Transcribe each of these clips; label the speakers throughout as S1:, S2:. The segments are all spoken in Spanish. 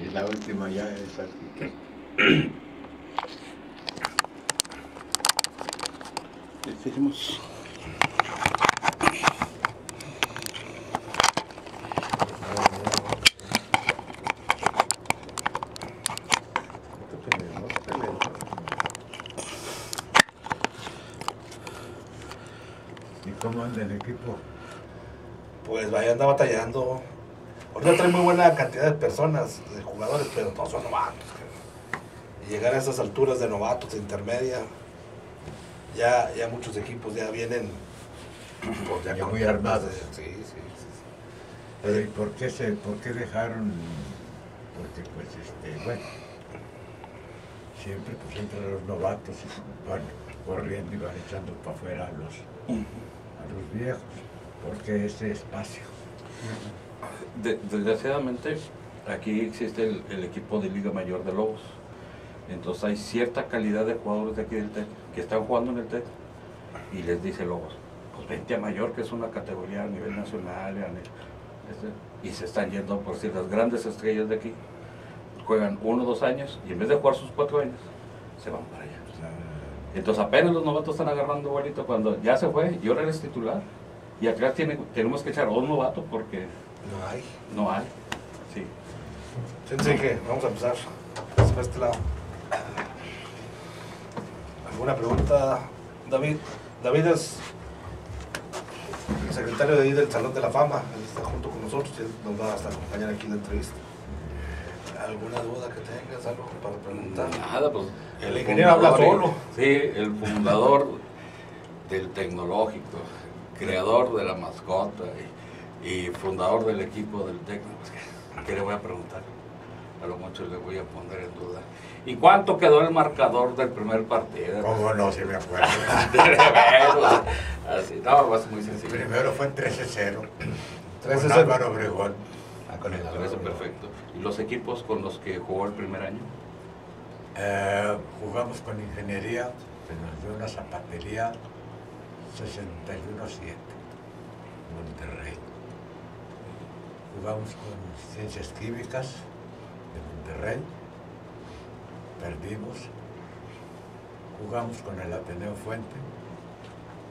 S1: Y la última ya es aquí.
S2: Decimos.
S1: ¿Y cómo anda el equipo?
S3: Pues vaya, anda batallando. Ahorita trae muy buena cantidad de personas, de jugadores, pero todos son novatos. Y llegar a esas alturas de novatos, de intermedia, ya muchos equipos ya vienen pues,
S1: Ya
S3: con
S1: muy
S3: cartas
S1: armados.
S3: sí.
S1: Pero ¿y por qué dejaron? Porque pues bueno, siempre pues entre los novatos van corriendo y van echando para afuera a los viejos, porque ese espacio.
S2: Desgraciadamente, aquí existe el equipo de Liga Mayor de Lobos. Entonces hay cierta calidad de jugadores de aquí del TEC que están jugando en el TEC y les dice Lobos, pues vente a Mayor, que es una categoría a nivel nacional, y se están yendo, por decir, las grandes estrellas de aquí, juegan 1 o 2 años y en vez de jugar sus 4 años, se van para allá. Entonces apenas los novatos están agarrando vuelito cuando ya se fue y ahora eres titular. Y atrás tenemos que echar a un novato porque no hay. Sí.
S3: Sensei, vamos a empezar. Por este lado. ¿Alguna pregunta, David? David es el secretario de ahí del Salón de la Fama. Él está junto con nosotros y él nos va a estar acompañando aquí en la entrevista. ¿Alguna duda que tengas, algo para preguntar?
S2: Nada, pues
S3: El ingeniero habla solo.
S2: Sí, el fundador del tecnológico, creador de la mascota y fundador del equipo del Tecno. Pues, ¿qué le voy a preguntar? A lo mucho le voy a poner en duda. ¿Y cuánto quedó el marcador del primer partido?
S1: ¿Cómo no se me acuerda?
S2: Así, no, va a ser muy sencillo.
S1: Primero fue 13-0.
S3: 13-0.
S1: Con Álvaro Obregón.
S3: Con el
S2: Me parece perfecto. ¿Y los equipos con los que jugó el primer año?
S1: Jugamos con ingeniería, que nos dio una zapatería 61-7, Monterrey. Jugamos con ciencias químicas de Monterrey, perdimos. Jugamos con el Ateneo Fuente,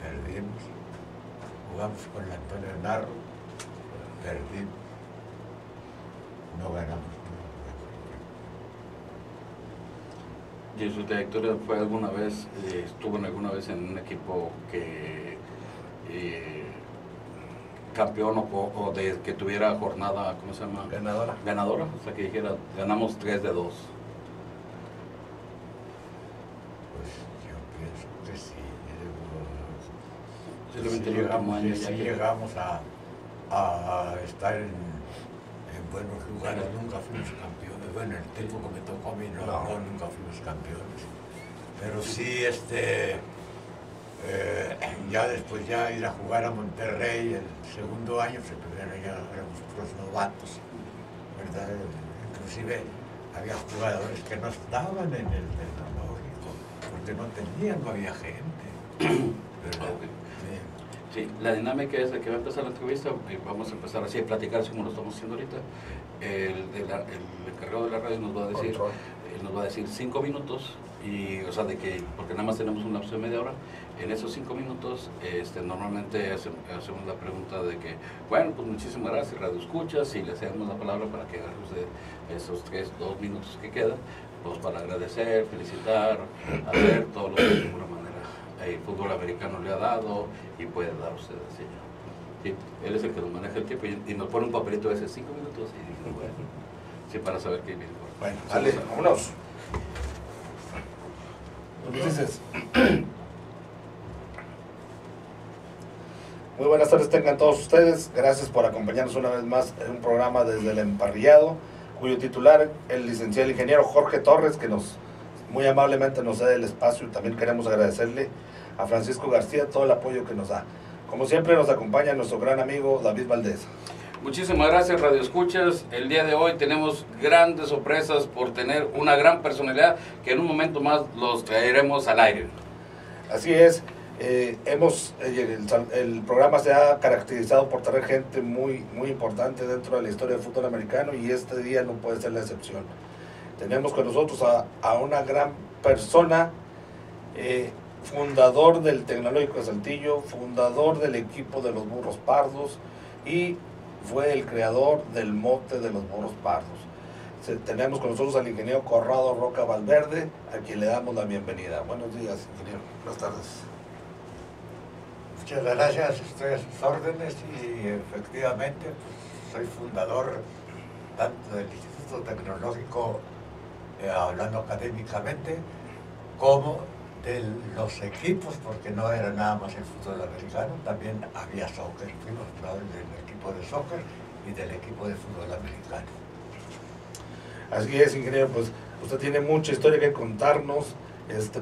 S1: perdimos. Jugamos con el Antonio Narro, perdimos. No ganamos.
S2: ¿Y su trayectoria fue alguna vez, estuvo alguna vez en un equipo que campeón o de que tuviera jornada, ¿cómo se llama?
S3: Ganadora.
S2: Ganadora, o sea que dijera, ganamos 3 de 2.
S1: Pues yo pienso que sí.
S2: Posiblemente el último año ya
S1: Sí
S2: que-
S1: llegamos a estar en buenos lugares, nunca fuimos campeones. Bueno, el tiempo que me tocó a mí no, nunca fuimos campeones. Pero sí, ya después ya ir a jugar a Monterrey el segundo año, ya éramos puros novatos, ¿verdad? Inclusive había jugadores que no estaban en el tecnológico, porque no había gente, ¿verdad?
S2: Sí, la dinámica es de que va a empezar la entrevista y vamos a empezar así a platicar como lo estamos haciendo ahorita. El encargado de la radio nos va a decir, nos va a decir 5 minutos, y, o sea, de que, porque nada más tenemos un lapso de media hora. En esos 5 minutos normalmente hacemos la pregunta de que, bueno, pues muchísimas gracias, radio escuchas, y le cedemos la palabra para que agarre usted esos 2 minutos que quedan, pues para agradecer, felicitar, hacer todo lo que de alguna manera el fútbol americano le ha dado y puede dar usted así. Sí, él es el que nos maneja el tiempo y nos pone un papelito de ese 5 minutos y dice, bueno, sí, para saber qué viene.
S3: Bueno, dale, vámonos. ¿Qué dices? Muy buenas tardes tengan todos ustedes. Gracias por acompañarnos una vez más en un programa desde el Emparrillado, cuyo titular, el licenciado ingeniero Jorge Torres, que muy amablemente nos da el espacio, y también queremos agradecerle a Francisco García todo el apoyo que nos da. Como siempre nos acompaña nuestro gran amigo David Valdés.
S2: Muchísimas gracias, Radio Escuchas. El día de hoy tenemos grandes sorpresas por tener una gran personalidad que en un momento más los traeremos al aire.
S3: Así es, El programa se ha caracterizado por traer gente muy importante dentro de la historia del fútbol americano y este día no puede ser la excepción. Tenemos con nosotros a una gran persona, fundador del Tecnológico de Saltillo, fundador del equipo de los Burros Pardos y fue el creador del mote de los Burros Pardos. Tenemos con nosotros al ingeniero Corrado Roca Valverde, a quien le damos la bienvenida. Buenos días, ingeniero. Buenas tardes.
S1: Muchas gracias, estoy a sus órdenes y efectivamente pues, soy fundador tanto del Instituto Tecnológico, hablando académicamente, como de los equipos, porque no era nada más el fútbol americano, también había soccer, fuimos fundadores del equipo de soccer y del equipo de fútbol americano.
S3: Así es, ingeniero, pues usted tiene mucha historia que contarnos,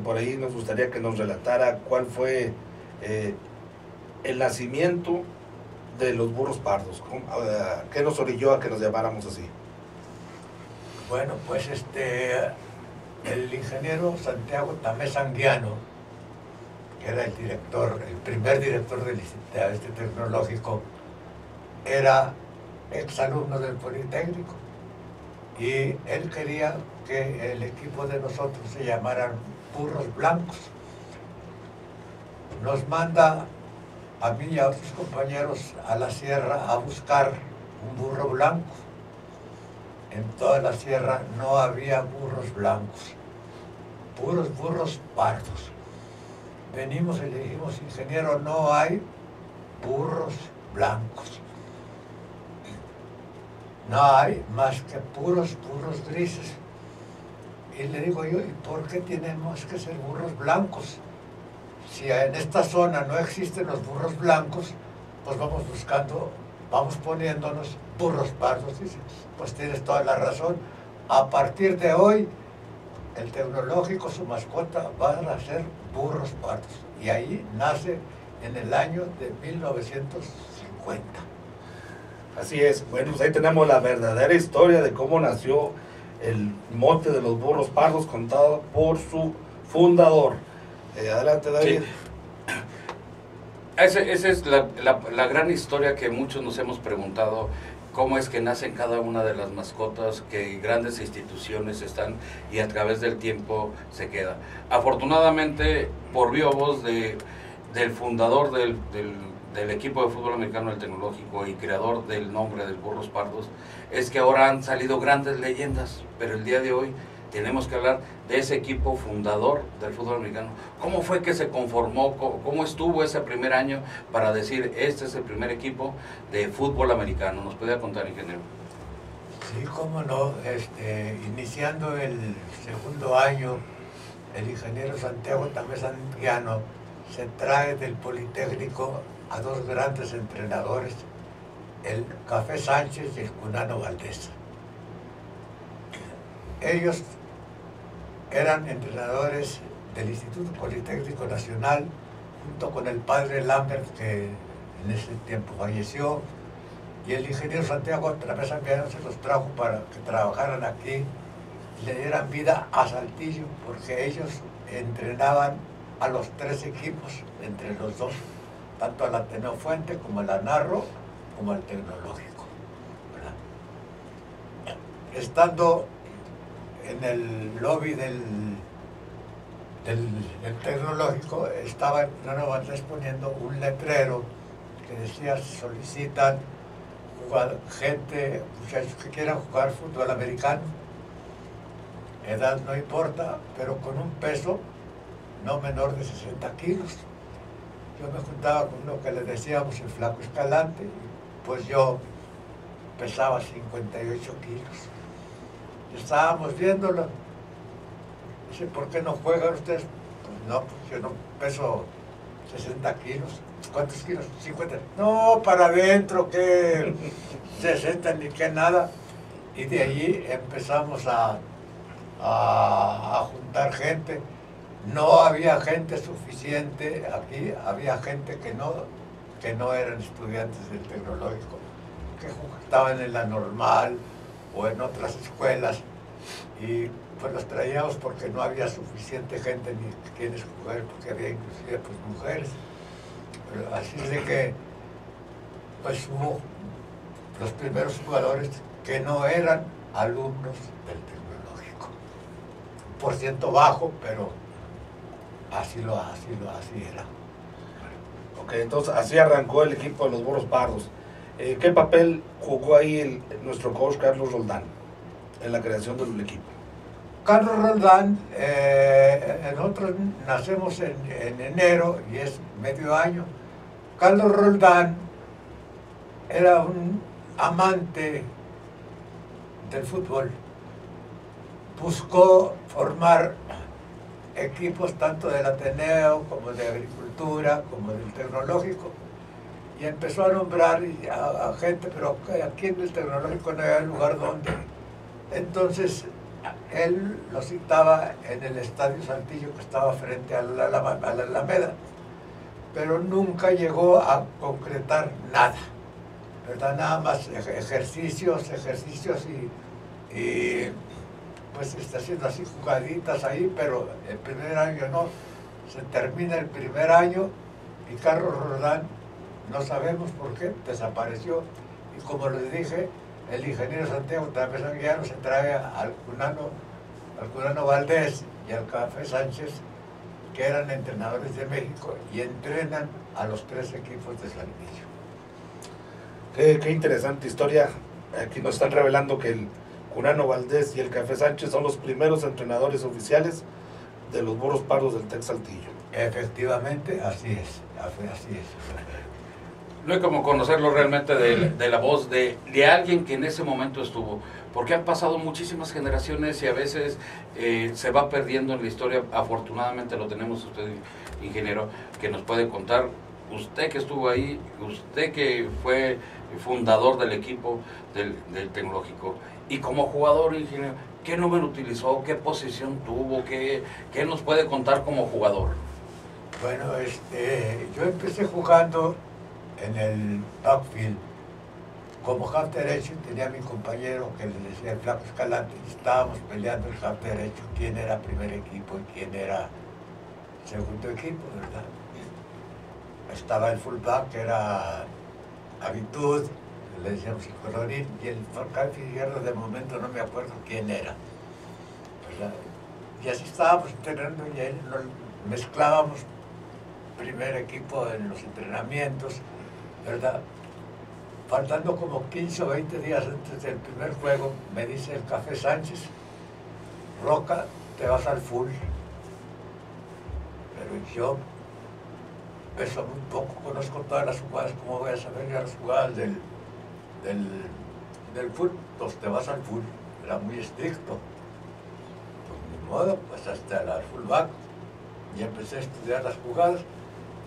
S3: por ahí nos gustaría que nos relatara cuál fue el nacimiento de los Burros Pardos, ¿qué nos orilló a que nos llamáramos así?
S1: Bueno, pues el ingeniero Santiago Tamés Anguiano, que era el primer director del este tecnológico, era exalumno del Politécnico y él quería que el equipo de nosotros se llamaran Burros Blancos. Nos manda a mí y a otros compañeros a la sierra a buscar un burro blanco. En toda la sierra no había burros blancos, puros burros pardos. Venimos y le dijimos, ingeniero, no hay burros blancos. No hay más que puros burros grises. Y le digo yo, ¿y por qué tenemos que ser burros blancos? Si en esta zona no existen los burros blancos, pues vamos poniéndonos burros pardos. Dice, pues tienes toda la razón. A partir de hoy, el tecnológico, su mascota, van a ser burros pardos. Y ahí nace en el año de 1950.
S3: Así es, bueno, pues ahí tenemos la verdadera historia de cómo nació el mote de los Burros Pardos, contado por su fundador. Adelante, David.
S2: Sí. Esa es la gran historia que muchos nos hemos preguntado, cómo es que nacen cada una de las mascotas, que grandes instituciones están y a través del tiempo se queda. Afortunadamente, por viva voz del fundador del equipo de fútbol americano del Tecnológico y creador del nombre del Burros Pardos, es que ahora han salido grandes leyendas, pero el día de hoy tenemos que hablar de ese equipo fundador del fútbol americano. ¿Cómo fue que se conformó? ¿Cómo estuvo ese primer año para decir, este es el primer equipo de fútbol americano? ¿Nos podría contar, ingeniero?
S1: Sí, cómo no. Iniciando el segundo año, el ingeniero Santiago Tamés Anguiano se trae del Politécnico a dos grandes entrenadores, el Café Sánchez y el Cunano Valdés. Ellos eran entrenadores del Instituto Politécnico Nacional, junto con el padre Lambert, que en ese tiempo falleció, y el ingeniero Santiago Tamés Anguiano se los trajo para que trabajaran aquí y le dieran vida a Saltillo, porque ellos entrenaban a los tres equipos, entre los dos, tanto al Ateneo Fuente como al Anarro, como al Tecnológico, ¿verdad? Estando en el lobby del Tecnológico, estaba Nano Valdés poniendo un letrero que decía: solicitan muchachos que quieran jugar fútbol americano, edad no importa, pero con un peso no menor de 60 kilos. Yo me juntaba con uno que le decíamos el Flaco Escalante, y pues yo pesaba 58 kilos. Estábamos viéndolo. Dice, ¿por qué no juegan ustedes? Pues no, pues yo no peso 60 kilos. ¿Cuántos kilos? 50. No, para adentro, que 60 ni que nada. Y de allí empezamos a juntar gente. No había gente suficiente aquí, había gente que no eran estudiantes del Tecnológico, que estaban en la normal o en otras escuelas, y pues los traíamos porque no había suficiente gente ni quienes jugar, porque había inclusive pues mujeres. Pero así es de que pues hubo los primeros jugadores que no eran alumnos del tecnológico. Un por ciento bajo, pero así era.
S3: Ok, entonces así arrancó el equipo de los Burros Pardos. ¿Qué papel jugó ahí nuestro coach Carlos Roldán en la creación del equipo?
S1: Carlos Roldán, nosotros nacemos en enero y es medio año. Carlos Roldán era un amante del fútbol. Buscó formar equipos tanto del Ateneo como de Agricultura, como del Tecnológico, y empezó a nombrar a gente, pero aquí en el Tecnológico no había lugar donde. Entonces él lo citaba en el Estadio Saltillo, que estaba frente a la Alameda, pero nunca llegó a concretar nada, ¿verdad? Nada más ejercicios y pues está haciendo así jugaditas ahí, pero el primer año no. Se termina el primer año y Carlos Roldán, no sabemos por qué, desapareció. Y como les dije, el ingeniero Santiago también ya se trae al Cunano Valdés y al Café Sánchez, que eran entrenadores de México, y entrenan a los 3 equipos de Saltillo.
S3: Qué interesante historia. Aquí nos están revelando que el Cunano Valdés y el Café Sánchez son los primeros entrenadores oficiales de los Burros Pardos del Tec Saltillo.
S1: Efectivamente, así es.
S2: No hay como conocerlo realmente de la voz de alguien que en ese momento estuvo, porque han pasado muchísimas generaciones y a veces se va perdiendo en la historia. Afortunadamente lo tenemos usted, ingeniero, que nos puede contar, usted que estuvo ahí, usted que fue fundador del equipo del Tecnológico, y como jugador, ingeniero, ¿qué número utilizó? ¿Qué posición tuvo? ¿Qué nos puede contar como jugador?
S1: Bueno, yo empecé jugando en el backfield como half derecho, y tenía a mi compañero que le decía el Flaco Escalante, y estábamos peleando el half derecho, quién era primer equipo y quién era segundo equipo, ¿verdad? Estaba el fullback, que era Habitud, le decíamos el colorín, y el half izquierdo de momento no me acuerdo quién era, ¿verdad? Y así estábamos entrenando y ahí mezclábamos primer equipo en los entrenamientos, ¿verdad? Faltando como 15 o 20 días antes del primer juego, me dice el Café Sánchez, Roca, te vas al full. Pero yo peso muy poco, conozco todas las jugadas, ¿cómo voy a saber ya las jugadas del full? Pues te vas al full, era muy estricto. Pues ni modo, pues hasta la fullback, y empecé a estudiar las jugadas.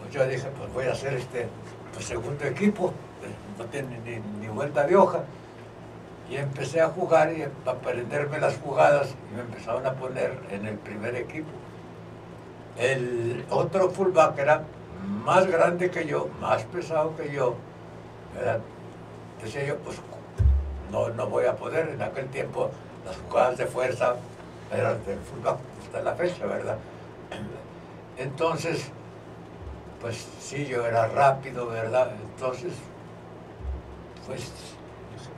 S1: Pues yo dije, pues voy a hacer pues segundo equipo, no tiene ni vuelta de hoja. Y empecé a jugar y a aprenderme las jugadas y me empezaron a poner en el primer equipo. El otro fullback era más grande que yo, más pesado que yo, ¿verdad? Decía yo, pues no voy a poder. En aquel tiempo las jugadas de fuerza eran del fullback hasta la fecha, ¿verdad? Entonces, pues sí, yo era rápido, ¿verdad? Entonces,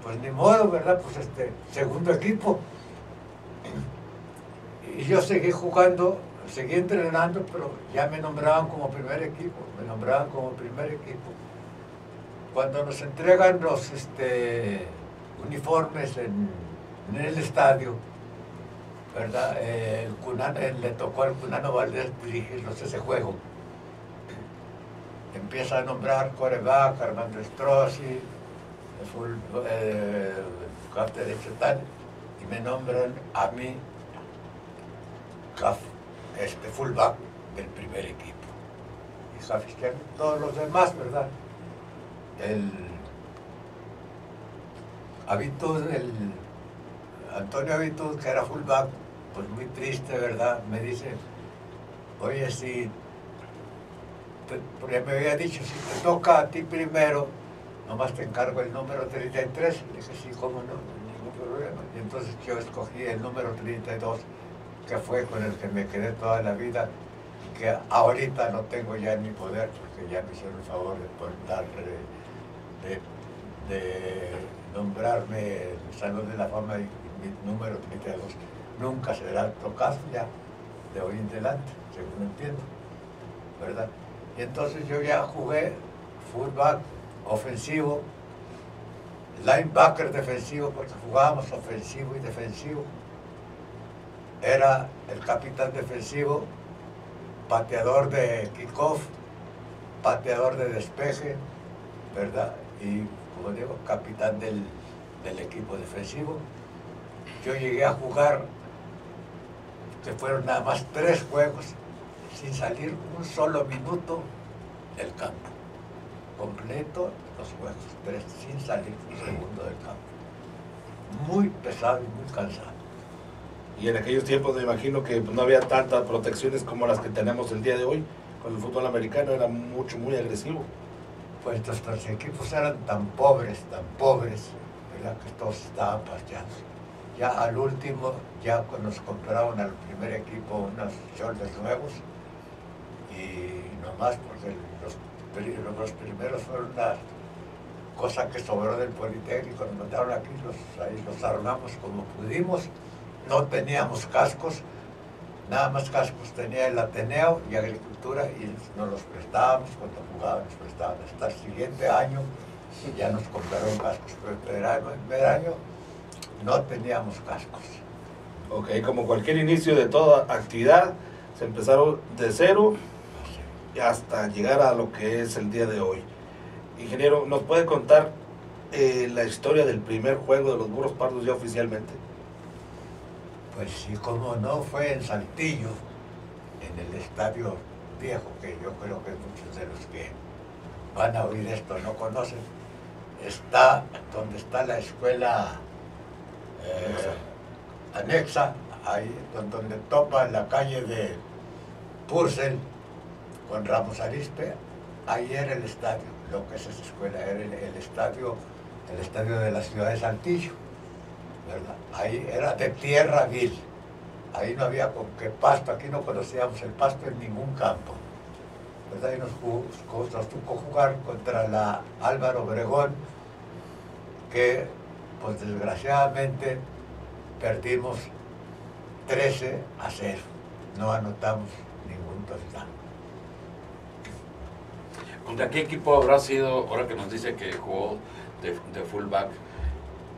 S1: pues ni modo, ¿verdad? Pues segundo equipo. Y yo seguí jugando, seguí entrenando, pero ya me nombraban como primer equipo, Cuando nos entregan los uniformes en el estadio, ¿verdad? Le tocó al Cunano Valdés dirigirnos ese juego. Empieza a nombrar quarterback, Armando Strozzi, half derecho tal, y me nombran a mí fullback del primer equipo. Y half izquierdo, todos los demás, ¿verdad? Antonio Habitud, que era fullback, pues muy triste, ¿verdad? Me dice, oye, porque me había dicho, si te toca a ti primero, nomás te encargo el número 33. Le dije, sí, cómo no, ningún problema. Y entonces yo escogí el número 32, que fue con el que me quedé toda la vida, que ahorita no tengo ya ni poder, porque ya me hicieron el favor de nombrarme el Salón de la Fama y mi número 32 nunca será tocado ya de hoy en adelante, según entiendo, ¿verdad? Y entonces yo ya jugué fullback, ofensivo, linebacker defensivo, porque jugábamos ofensivo y defensivo. Era el capitán defensivo, pateador de kickoff, pateador de despeje, ¿verdad? Y, como digo, capitán del equipo defensivo. Yo llegué a jugar, que fueron nada más 3 juegos, sin salir un solo minuto del campo. Completo los juegos, 3, sin salir un segundo del campo. Muy pesado y muy cansado.
S3: Y en aquellos tiempos me imagino que no había tantas protecciones como las que tenemos el día de hoy. Con el fútbol americano era muy agresivo.
S1: Pues nuestros equipos eran tan pobres, ¿verdad? Que todos estaban parcheados. Ya al último, ya nos compraron al primer equipo unos shoulders nuevos, y nomás porque los primeros fueron una cosa que sobró del Politécnico, nos mandaron aquí, ahí los armamos como pudimos. No teníamos cascos, nada más cascos tenía el Ateneo y Agricultura, y nos los prestábamos cuando jugábamos, nos prestaban. Hasta el siguiente año ya nos compraron cascos, pero el primer año no teníamos cascos.
S3: Ok, como cualquier inicio de toda actividad, se empezaron de cero hasta llegar a lo que es el día de hoy. Ingeniero, ¿nos puede contar la historia del primer juego de los Burros Pardos ya oficialmente?
S1: Pues sí, como no, fue en Saltillo, en el Estadio Viejo, que yo creo que muchos de los que van a oír esto no conocen. Está donde está la escuela anexa, ahí donde topa la calle de Purcell con Ramos Arizpe. Ahí era el estadio, lo que es esa escuela, era el estadio de la ciudad de Saltillo, ¿verdad? Ahí era de tierra vil, ahí no había con qué pasto, aquí no conocíamos el pasto en ningún campo, ¿verdad? Y nos tocó jugar contra la Álvaro Obregón, que pues desgraciadamente perdimos 13-0, no anotamos ningún touchdown.
S2: ¿Contra qué equipo habrá sido, ahora que nos dice que jugó de fullback,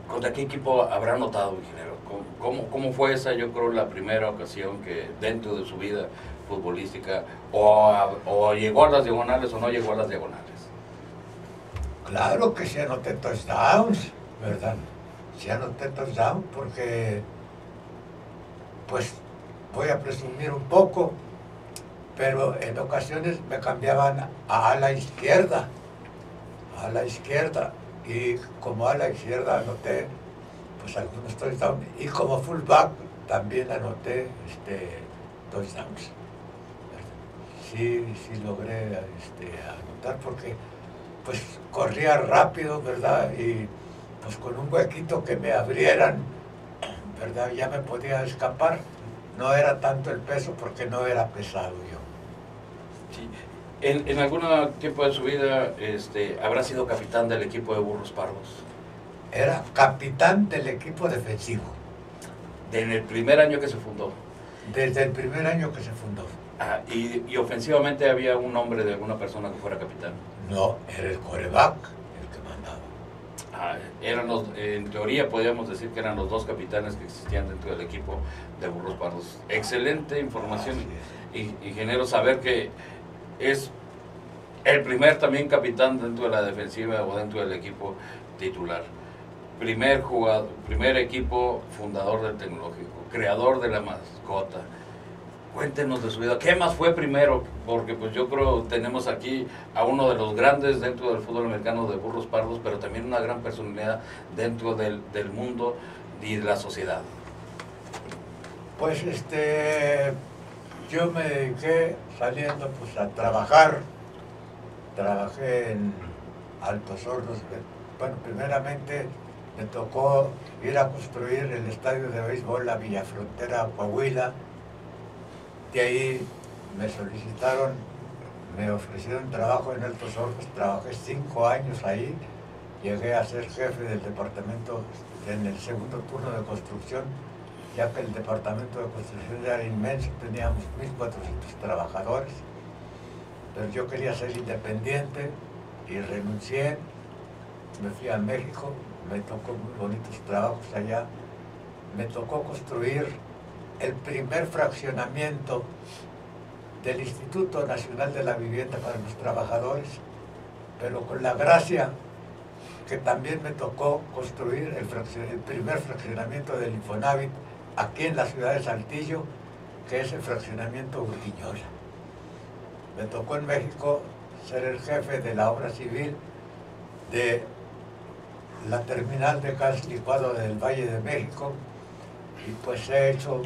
S2: contra qué equipo habrá anotado, ingeniero? ¿Cómo fue esa, yo creo, la primera ocasión que dentro de su vida futbolística o llegó a las diagonales o no llegó a las diagonales?
S1: Claro que sí anoté touchdowns, ¿verdad? Sí anoté touchdowns porque, pues, voy a presumir un poco, pero en ocasiones me cambiaban a la izquierda, y como a la izquierda anoté pues algunos touchdowns, y como fullback también anoté touchdowns. Sí logré anotar porque pues corría rápido, ¿verdad? Y pues con un huequito que me abrieran, ¿verdad? Ya me podía escapar. No era tanto el peso porque no era pesado yo.
S2: Sí. ¿En algún tiempo de su vida habrá sido capitán del equipo de Burros Pardos?
S1: Era capitán del equipo defensivo.
S2: ¿En el primer año que se fundó?
S1: Desde el primer año que se fundó.
S2: Ah, ¿y ofensivamente había un nombre de alguna persona que fuera capitán?
S1: No, era el quarterback el que mandaba.
S2: En teoría podríamos decir que eran los 2 capitanes que existían dentro del equipo de Burros Pardos. Excelente información, ingeniero, saber que es el primer también capitán dentro de la defensiva o dentro del equipo titular. Primer jugador, primer equipo fundador del tecnológico, creador de la mascota. Cuéntenos de su vida. ¿Qué más fue primero? Porque pues yo creo tenemos aquí a uno de los grandes dentro del fútbol americano de Burros Pardos, pero también una gran personalidad dentro del mundo y de la sociedad.
S1: Pues yo me dediqué saliendo pues a trabajar. Trabajé en Altos Hornos. Bueno, primeramente me tocó ir a construir el estadio de béisbol a Villafrontera, Coahuila. De ahí me solicitaron, me ofrecieron trabajo en Altos Hornos, trabajé 5 años ahí, llegué a ser jefe del departamento en el segundo turno de construcción, ya que el departamento de construcción era inmenso, teníamos 1.400 trabajadores, pero yo quería ser independiente y renuncié, me fui a México, me tocó muy bonitos trabajos allá, me tocó construir el primer fraccionamiento del Instituto Nacional de la Vivienda para los Trabajadores, pero con la gracia que también me tocó construir el primer fraccionamiento del Infonavit aquí en la ciudad de Saltillo, que es el fraccionamiento Urquiñola. Me tocó en México ser el jefe de la obra civil de la terminal de gas licuado del Valle de México, y pues he hecho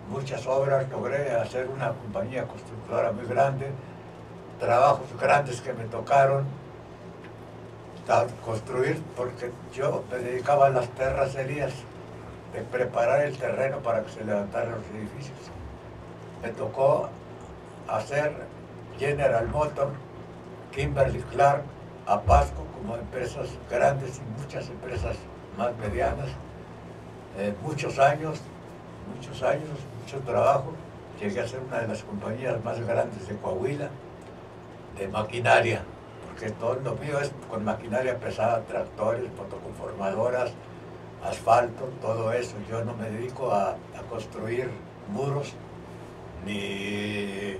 S1: muchas obras, logré hacer una compañía constructora muy grande, trabajos grandes que me tocaron a construir, porque yo me dedicaba a las terracerías, de preparar el terreno para que se levantaran los edificios. Me tocó hacer General Motors, Kimberly-Clark, Apasco, como empresas grandes y muchas empresas más medianas, muchos años, mucho trabajo. Llegué a ser una de las compañías más grandes de Coahuila, de maquinaria, porque todo lo mío es con maquinaria pesada, tractores, fotoconformadoras, asfalto, todo eso. Yo no me dedico a construir muros, ni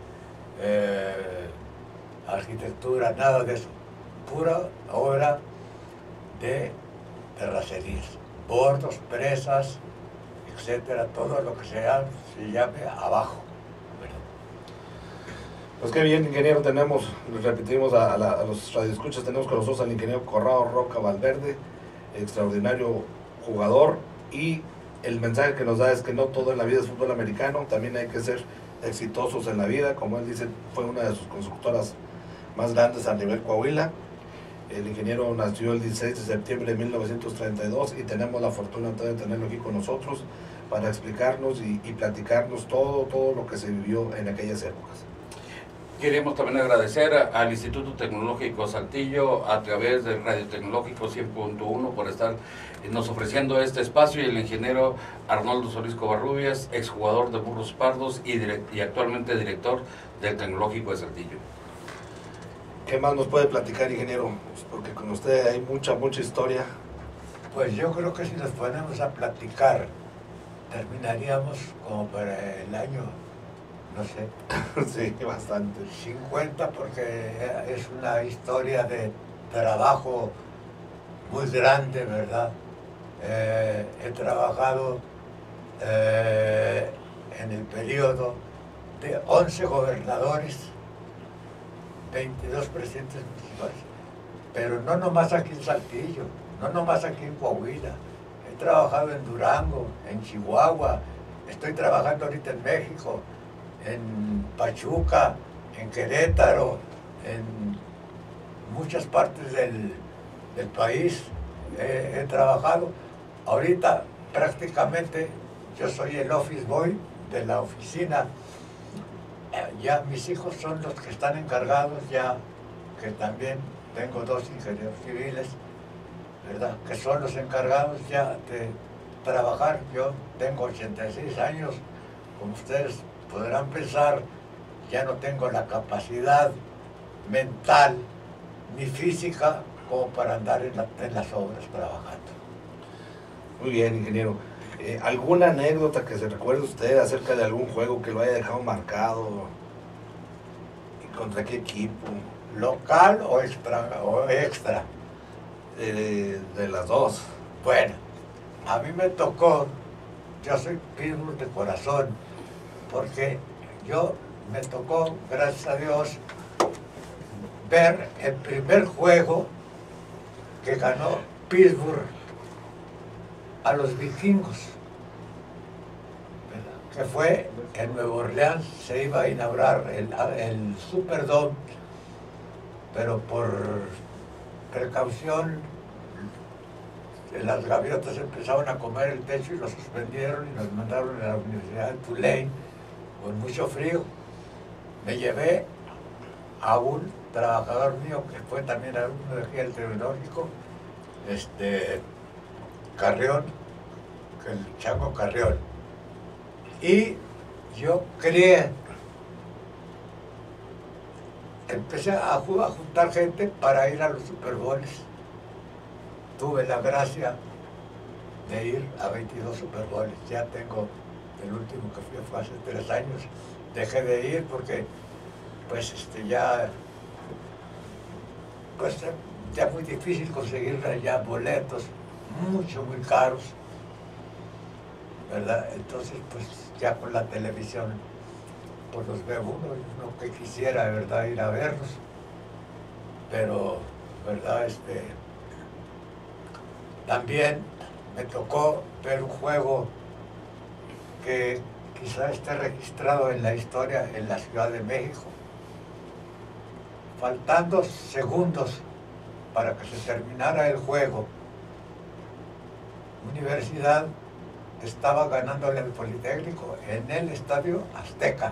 S1: arquitectura, nada de eso. Pura obra de terracerías, bordos, presas, etcétera, todo lo que se llame abajo.
S3: Pues qué bien, ingeniero. Tenemos, repetimos a los radioescuchas, tenemos con nosotros al ingeniero Corrado Roca Valverde, extraordinario jugador, y el mensaje que nos da es que no todo en la vida es fútbol americano, también hay que ser exitosos en la vida. Como él dice, fue una de sus constructoras más grandes a nivel Coahuila. El ingeniero nació el 16 de septiembre de 1932 y tenemos la fortuna de tenerlo aquí con nosotros para explicarnos y platicarnos todo lo que se vivió en aquellas épocas.
S2: Queremos también agradecer al Instituto Tecnológico Saltillo a través del Radio Tecnológico 100.1 por estar nos ofreciendo este espacio, y el ingeniero Arnoldo Solís Covarrubias, exjugador de Burros Pardos y actualmente director del Tecnológico de Saltillo.
S3: ¿Qué más nos puede platicar, ingeniero? Porque con usted hay mucha historia.
S1: Pues yo creo que si nos ponemos a platicar, terminaríamos como para el año, no sé.
S3: Sí, bastante.
S1: 50, porque es una historia de trabajo muy grande, ¿verdad? He trabajado en el periodo de 11 gobernadores, 22 presidentes municipales, pero no nomás aquí en Saltillo, no nomás aquí en Coahuila. He trabajado en Durango, en Chihuahua, estoy trabajando ahorita en México, en Pachuca, en Querétaro, en muchas partes del país he trabajado. Ahorita prácticamente yo soy el office boy de la oficina. Ya mis hijos son los que están encargados, ya que también tengo 2 ingenieros civiles, ¿verdad?, que son los encargados ya de trabajar. Yo tengo 86 años, como ustedes podrán pensar, ya no tengo la capacidad mental ni física como para andar en las obras trabajando.
S3: Muy bien, ingeniero. ¿Alguna anécdota que se recuerde usted acerca de algún juego que lo haya dejado marcado? ¿Y contra qué equipo?
S1: ¿Local o extra?
S3: De las dos.
S1: Bueno, a mí me tocó, yo soy Pittsburgh de corazón, porque me tocó, gracias a Dios, ver el primer juego que ganó Pittsburgh a los vikingos, ¿verdad?, que fue en Nueva Orleans. Se iba a inaugurar el Superdome, pero por precaución las gaviotas empezaron a comer el techo y lo suspendieron y nos mandaron a la Universidad de Tulane con mucho frío. Me llevé a un trabajador mío que fue también alumno de aquí del Tecnológico, Carrión, el Chango Carrión. Y yo creé, empecé a juntar gente para ir a los Super Bowls. Tuve la gracia de ir a 22 Super Bowls. Ya tengo, el último que fue hace 3 años. Dejé de ir porque, pues, ya muy difícil conseguir ya boletos, muy caros, ¿verdad? Entonces, pues, ya con la televisión, pues los ve uno que quisiera, ¿verdad?, ir a verlos. Pero, ¿verdad?, también me tocó ver un juego que quizá esté registrado en la historia en la Ciudad de México. Faltando segundos para que se terminara el juego, Universidad estaba ganándole al Politécnico en el Estadio Azteca.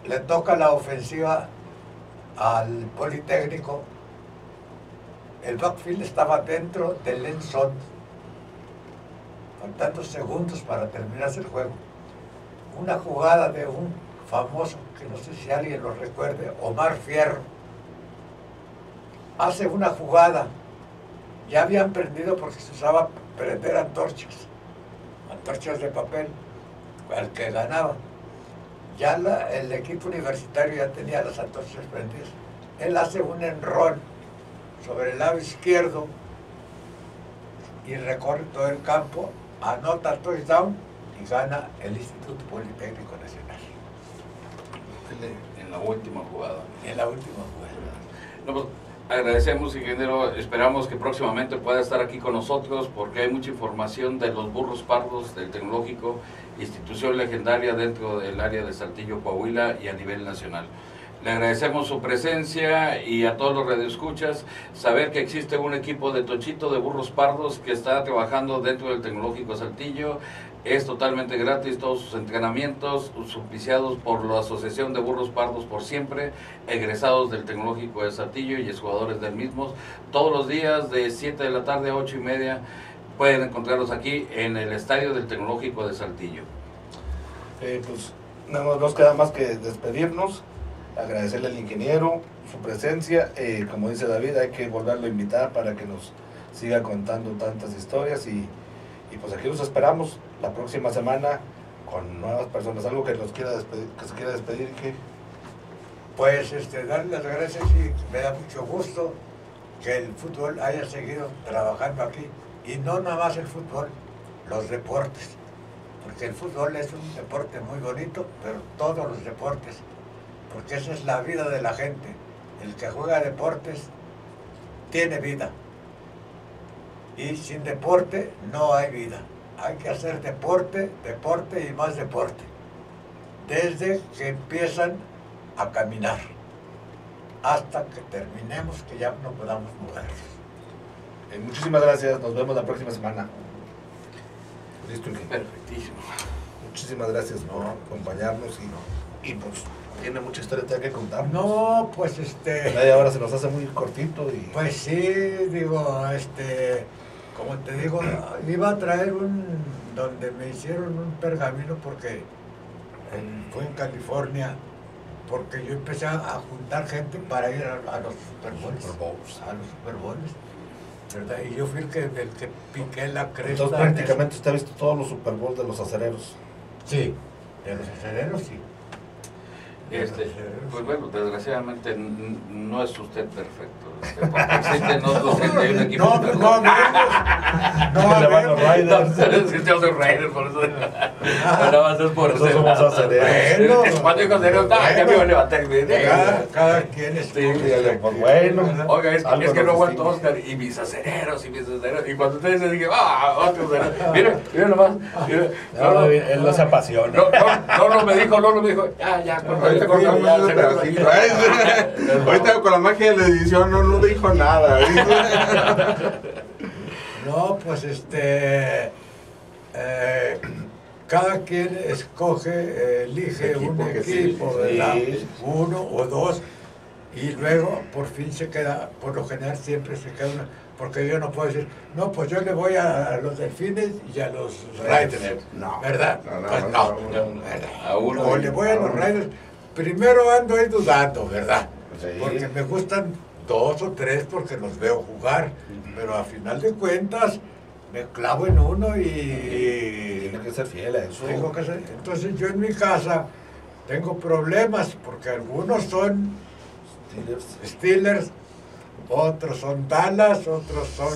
S1: Le toca la ofensiva al Politécnico. El backfield estaba dentro del end zone, faltando segundos para terminarse el juego. Una jugada de un famoso, que no sé si alguien lo recuerde, Omar Fierro, hace una jugada. Ya habían prendido porque se usaba prender antorchas de papel, al que ganaba. Ya el equipo universitario ya tenía las antorchas prendidas. Él hace un enrol sobre el lado izquierdo y recorre todo el campo, anota touchdown y gana el Instituto Politécnico Nacional.
S2: En la última jugada.
S1: En la última jugada.
S2: No, pues, agradecemos, ingeniero. Esperamos que próximamente pueda estar aquí con nosotros porque hay mucha información de los burros pardos del Tecnológico, institución legendaria dentro del área de Saltillo, Coahuila y a nivel nacional. Le agradecemos su presencia y a todos los radioescuchas saber que existe un equipo de Tochito de burros pardos que está trabajando dentro del Tecnológico Saltillo. Es totalmente gratis todos sus entrenamientos, subsidiados por la Asociación de Burros Pardos por Siempre, egresados del Tecnológico de Saltillo y exjugadores del mismo. Todos los días de 7 de la tarde a 8:30 pueden encontrarlos aquí en el estadio del Tecnológico de Saltillo.
S3: Pues no nos queda más que despedirnos, agradecerle al ingeniero su presencia. Como dice David, hay que volverlo a invitar para que nos siga contando tantas historias y pues aquí los esperamos la próxima semana con nuevas personas. Algo que nos quiera despedir, que se quiera despedir, ¿qué?
S1: Pues darle las gracias y me da mucho gusto que el fútbol haya seguido trabajando aquí. Y no nada más el fútbol, los deportes. Porque el fútbol es un deporte muy bonito, pero todos los deportes. Porque esa es la vida de la gente. El que juega deportes tiene vida. Y sin deporte no hay vida. Hay que hacer deporte, deporte y más deporte. Desde que empiezan a caminar hasta que terminemos, que ya no podamos movernos.
S3: Muchísimas gracias, nos vemos la próxima semana. Listo,
S2: Perfectísimo.
S3: Muchísimas gracias por acompañarnos y pues tiene mucha historia que contar.
S1: No, pues
S3: ahora se nos hace muy cortito y...
S1: Pues sí, digo, como te digo, iba a traer donde me hicieron un pergamino porque fue en California, porque yo empecé a juntar gente para ir a los Super Bowls, ¿verdad? Y yo fui el que piqué la cresta.
S3: Entonces prácticamente usted ha visto todos los Super Bowls de los acereros.
S1: Sí, de los acereros sí.
S2: Pues bueno, desgraciadamente no es usted perfecto, porque existen otros que tienen un equipo perfecto.
S1: No,
S3: Le van los Raiders.
S2: Yo soy Raiders, por eso. Nada más es por
S3: Nosotros
S2: eso.
S3: somos acereros.
S2: Cuando digo acereros, ya me iba a levantar.
S1: Cada quien es.
S3: Pues bueno.
S2: Oiga, es
S3: algo
S2: que no
S3: nos
S2: aguanto
S3: distingue.
S2: Oscar y mis acereros. Y cuando ustedes se dije, otro acerero. Miren nomás.
S3: No, él no se apasiona.
S2: No me dijo, ya,
S4: Ahorita con la magia del pedacito. Ahorita con la magia de la edición no dijo nada.
S1: No, pues cada quien elige
S4: Equipo
S1: un
S4: que sí,
S1: equipo,
S3: sí.
S1: ¿verdad? Uno o dos, y luego por fin se queda, por lo general siempre se queda uno, porque yo no puedo decir, no, pues yo le voy a los Delfines y a los Raiders,
S4: No.
S1: ¿verdad?
S4: No,
S1: Pues
S4: no,
S1: ¿verdad?
S2: A uno.
S1: O le voy a los Raiders, primero ando ahí dudando, ¿verdad?
S3: Sí.
S1: Porque me gustan 2 o 3 porque los veo jugar, pero a final de cuentas me clavo en uno y
S3: Tiene que ser fiel a eso.
S1: tengo que hacer. Entonces yo en mi casa tengo problemas porque algunos son Steelers, otros son Dallas, otros son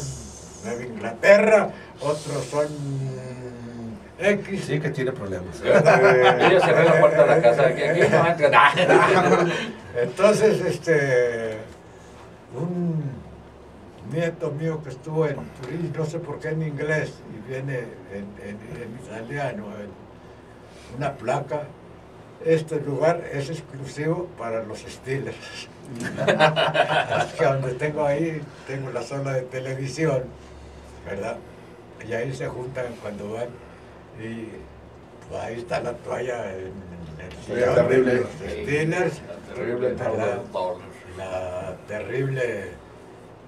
S1: Nueva Inglaterra, otros son X.
S3: Sí que tiene problemas.
S2: Yo ya cerré la puerta de la casa. Aquí no entra.
S1: Entonces, un nieto mío que estuvo en Turín, no sé por qué en inglés, y viene en italiano, una placa. Este lugar es exclusivo para los Steelers. Así que donde tengo ahí, tengo la zona de televisión, ¿verdad? Y ahí se juntan cuando van. Y pues, ahí está la toalla en el sillón
S3: terrible.
S1: de los Steelers.
S2: Terrible,
S1: ¿verdad?
S2: todo.
S1: La terrible,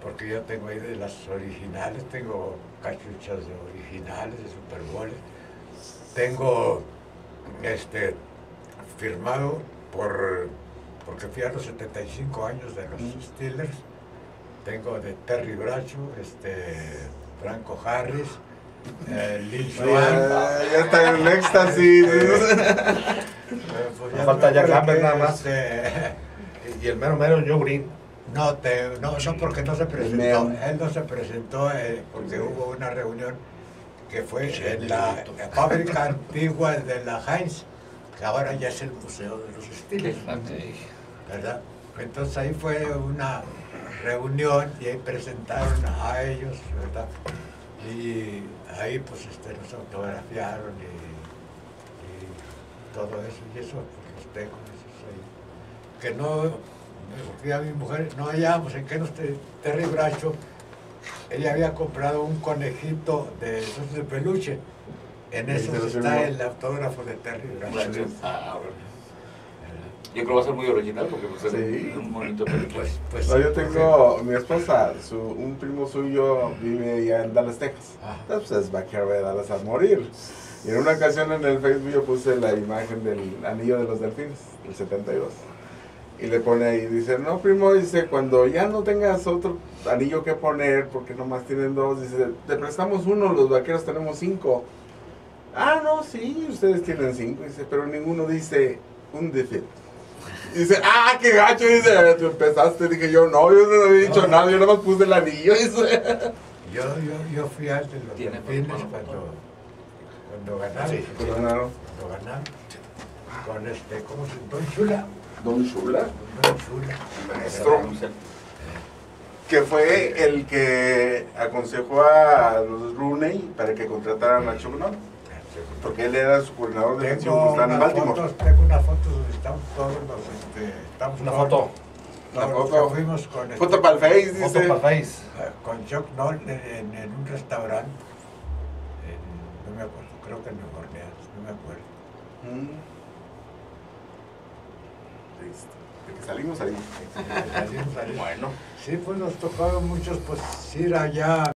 S1: porque yo tengo ahí de las originales, tengo cachuchas de originales de Super Bowl. Tengo firmado porque fui a los 75 años de los Steelers. Tengo de Terry Bradshaw, Franco Harris, Lil Swan.
S4: Ya está en el éxtasis.
S1: Pues
S3: Nos falta
S1: me
S3: Jack
S1: acuerdo
S3: Lambert
S1: que,
S3: nada más. Y el mero Joe Green.
S1: No, porque no se presentó. Él no se presentó porque hubo una reunión que fue en la fábrica antigua de la Heinz, que ahora ya es el Museo de los Steelers, ¿verdad? Entonces ahí fue una reunión y ahí presentaron a ellos, ¿verdad? Y ahí pues nos autografiaron y todo eso, y eso pues, los tengo, esos ahí. Que no, me fui a mi mujer, no hallábamos en qué no esté Terry Bradshaw. Ella había comprado un conejito de esos de peluche. En eso está el autógrafo de Terry Bradshaw.
S2: Yo creo que va a ser muy original porque pues,
S4: Sí.
S2: es un bonito película.
S1: Pues,
S4: No, yo tengo mi esposa, un primo suyo vive allá en Dallas, Texas.
S1: Ajá.
S4: Entonces pues, es vaquero de Dallas a morir. Y en una ocasión en el Facebook yo puse la imagen del anillo de los Delfines, del 72. Y le pone ahí, dice, no primo, dice, cuando ya no tengas otro anillo que poner, porque nomás tienen 2, dice, te prestamos uno, los vaqueros tenemos 5. Ah, no, sí, ustedes tienen 5, dice, pero ninguno dice un defeat. Dice, qué gacho, dice, tú empezaste, dije yo no había dicho nada, yo nomás puse el anillo, dice.
S1: Yo fui al de los
S2: Tiene
S1: Delfines
S2: mano,
S1: cuando ganaron.
S3: Sí,
S4: Pero ganaron.
S1: Cuando ganaron. Con ¿cómo se llama? Don Chula.
S4: Don Chula,
S1: Don Chula.
S4: maestro, que fue el que aconsejó a los Rooney para que contrataran a Chuck Noll, porque él era su coordinador defensivo que está en Baltimore.
S1: Tengo una foto donde estamos todos los, estamos
S3: Una
S1: todos-
S3: foto.
S4: Una
S1: todos los
S4: foto.
S1: que fuimos con
S4: Foto para el Face,
S3: Foto
S4: dice.
S3: para Face.
S1: con Chuck Noll en un restaurante, no me acuerdo, creo que en Nueva Orleans, no me acuerdo.
S4: Listo. De que salimos ahí.
S1: Salimos ahí.
S2: Bueno.
S1: Sí, pues nos tocaron muchos, pues ir allá